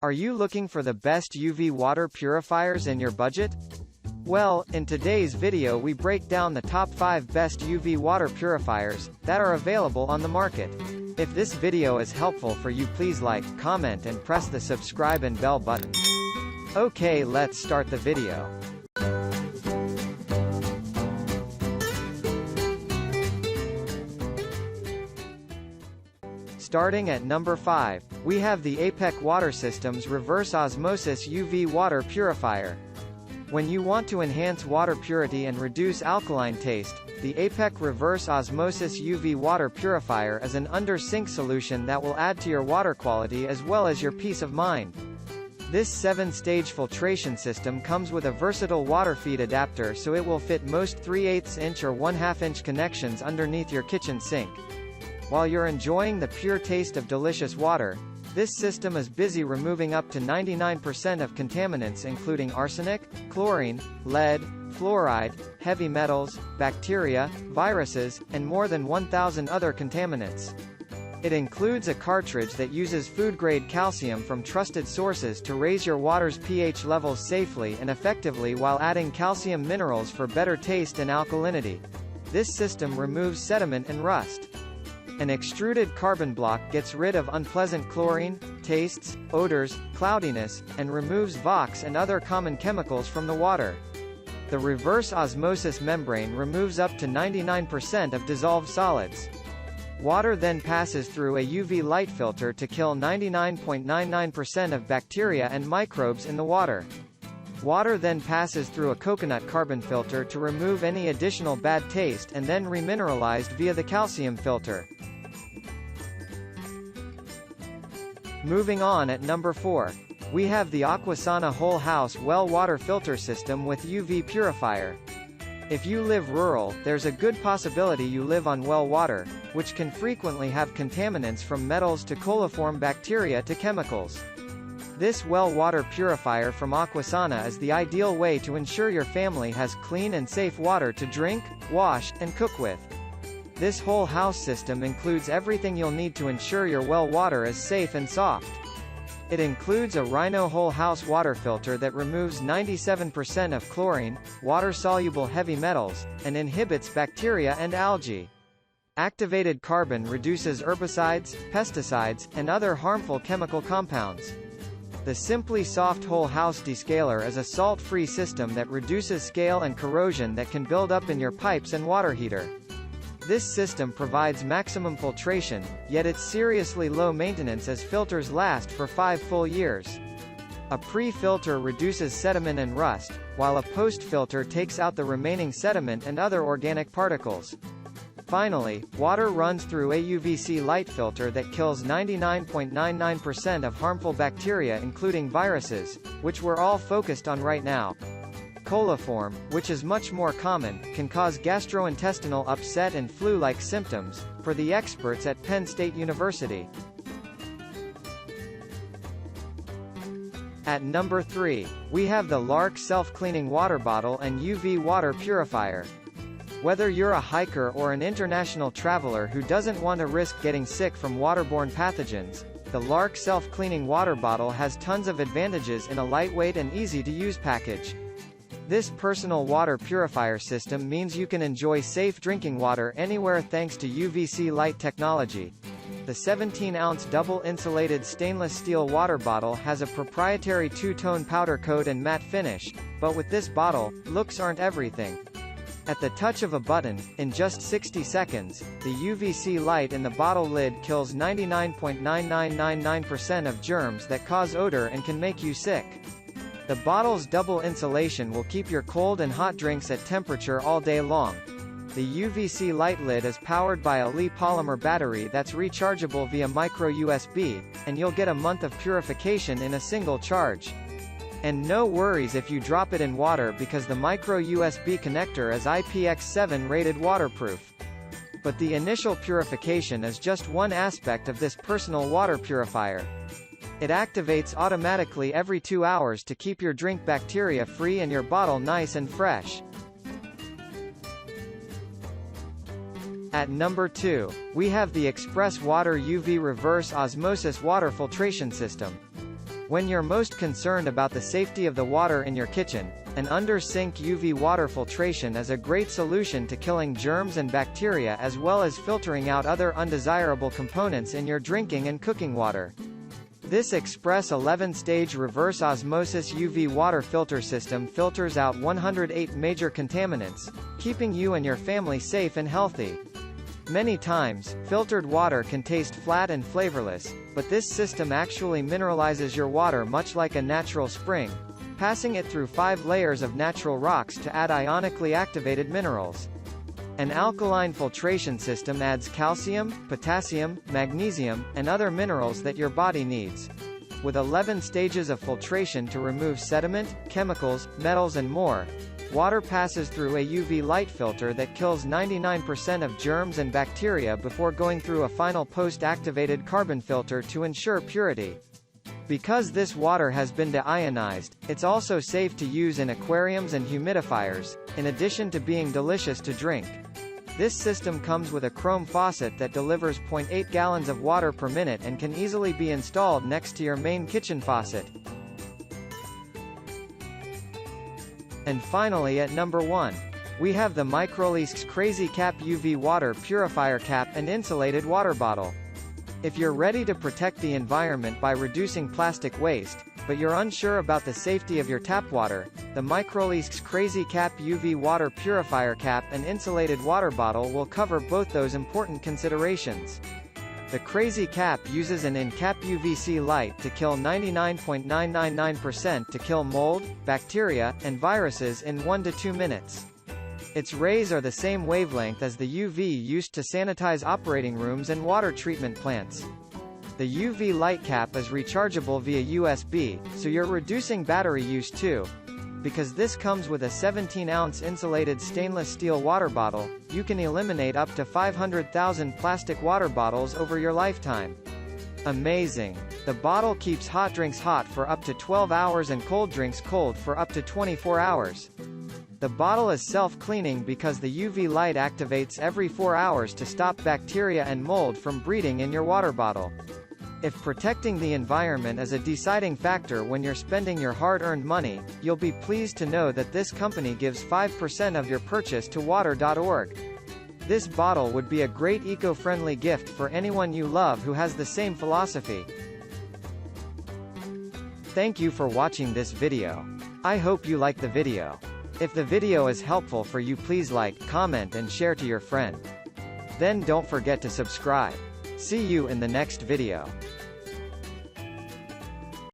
Are you looking for the best UV water purifiers in your budget? Well, in today's video we break down the top 5 best UV water purifiers that are available on the market. If this video is helpful for you, please like, comment and press the subscribe and bell button. Okay, let's start the video. Starting at number 5, we have the Apec Water System's Reverse Osmosis UV Water Purifier. When you want to enhance water purity and reduce alkaline taste, the Apec Reverse Osmosis UV Water Purifier is an under-sink solution that will add to your water quality as well as your peace of mind. This 7-stage filtration system comes with a versatile water feed adapter, so it will fit most 3/8 inch or 1/2 inch connections underneath your kitchen sink. While you're enjoying the pure taste of delicious water, this system is busy removing up to 99% of contaminants including arsenic, chlorine, lead, fluoride, heavy metals, bacteria, viruses, and more than 1,000 other contaminants. It includes a cartridge that uses food-grade calcium from trusted sources to raise your water's pH levels safely and effectively while adding calcium minerals for better taste and alkalinity. This system removes sediment and rust. An extruded carbon block gets rid of unpleasant chlorine, tastes, odors, cloudiness, and removes VOCs and other common chemicals from the water. The reverse osmosis membrane removes up to 99% of dissolved solids. Water then passes through a UV light filter to kill 99.99% of bacteria and microbes in the water. Water then passes through a coconut carbon filter to remove any additional bad taste and then remineralized via the calcium filter. Moving on at number 4, we have the Aquasana Whole House Well Water Filter System with UV Purifier. If you live rural, there's a good possibility you live on well water, which can frequently have contaminants from metals to coliform bacteria to chemicals. This well water purifier from Aquasana is the ideal way to ensure your family has clean and safe water to drink, wash, and cook with. This whole house system includes everything you'll need to ensure your well water is safe and soft. It includes a Rhino whole house water filter that removes 97% of chlorine, water-soluble heavy metals, and inhibits bacteria and algae. Activated carbon reduces herbicides, pesticides, and other harmful chemical compounds. The Simply Soft Whole House Descaler is a salt-free system that reduces scale and corrosion that can build up in your pipes and water heater. This system provides maximum filtration, yet it's seriously low maintenance as filters last for 5 full years. A pre-filter reduces sediment and rust, while a post-filter takes out the remaining sediment and other organic particles. Finally, water runs through a UVC light filter that kills 99.99% of harmful bacteria including viruses, which we're all focused on right now. Coliform, which is much more common, can cause gastrointestinal upset and flu-like symptoms, per the experts at Penn State University. At number 3, we have the LARQ self-cleaning water bottle and UV water purifier. Whether you're a hiker or an international traveler who doesn't want to risk getting sick from waterborne pathogens, the LARQ self-cleaning water bottle has tons of advantages in a lightweight and easy-to-use package. This personal water purifier system means you can enjoy safe drinking water anywhere thanks to UVC light technology. The 17-ounce double-insulated stainless steel water bottle has a proprietary two-tone powder coat and matte finish, but with this bottle, looks aren't everything. At the touch of a button, in just 60 seconds, the UVC light in the bottle lid kills 99.9999% of germs that cause odor and can make you sick. The bottle's double insulation will keep your cold and hot drinks at temperature all day long. The UVC light lid is powered by a Li polymer battery that's rechargeable via micro USB, and you'll get a month of purification in a single charge. And no worries if you drop it in water because the micro USB connector is IPX7 rated waterproof. But the initial purification is just one aspect of this personal water purifier. It activates automatically every 2 hours to keep your drink bacteria-free and your bottle nice and fresh. At number 2, we have the Express Water UV Reverse Osmosis Water Filtration System. When you're most concerned about the safety of the water in your kitchen, an under-sink UV water filtration is a great solution to killing germs and bacteria as well as filtering out other undesirable components in your drinking and cooking water. This express 11-stage reverse osmosis UV water filter system filters out 108 major contaminants, keeping you and your family safe and healthy. Many times, filtered water can taste flat and flavorless, but this system actually mineralizes your water much like a natural spring, passing it through 5 layers of natural rocks to add ionically activated minerals. An alkaline filtration system adds calcium, potassium, magnesium, and other minerals that your body needs. With 11 stages of filtration to remove sediment, chemicals, metals and more, water passes through a UV light filter that kills 99% of germs and bacteria before going through a final post-activated carbon filter to ensure purity. Because this water has been deionized, it's also safe to use in aquariums and humidifiers, in addition to being delicious to drink. This system comes with a chrome faucet that delivers 0.8 gallons of water per minute and can easily be installed next to your main kitchen faucet. And finally at number 1, we have the Microlyscs CrazyCap UV Water Purifier Cap and Insulated Water Bottle. If you're ready to protect the environment by reducing plastic waste, but you're unsure about the safety of your tap water, the Microlyscs CrazyCap UV Water Purifier Cap and Insulated Water Bottle will cover both those important considerations. The CrazyCap uses an in-cap UVC light to kill 99.999% to kill mold, bacteria, and viruses in 1 to 2 minutes. Its rays are the same wavelength as the UV used to sanitize operating rooms and water treatment plants. The UV light cap is rechargeable via USB, so you're reducing battery use too. Because this comes with a 17-ounce insulated stainless steel water bottle, you can eliminate up to 500,000 plastic water bottles over your lifetime. Amazing! The bottle keeps hot drinks hot for up to 12 hours and cold drinks cold for up to 24 hours. The bottle is self-cleaning because the UV light activates every 4 hours to stop bacteria and mold from breeding in your water bottle. If protecting the environment is a deciding factor when you're spending your hard-earned money, you'll be pleased to know that this company gives 5% of your purchase to water.org. This bottle would be a great eco-friendly gift for anyone you love who has the same philosophy. Thank you for watching this video. I hope you like the video. If the video is helpful for you, please like, comment and share to your friend. Then don't forget to subscribe. See you in the next video.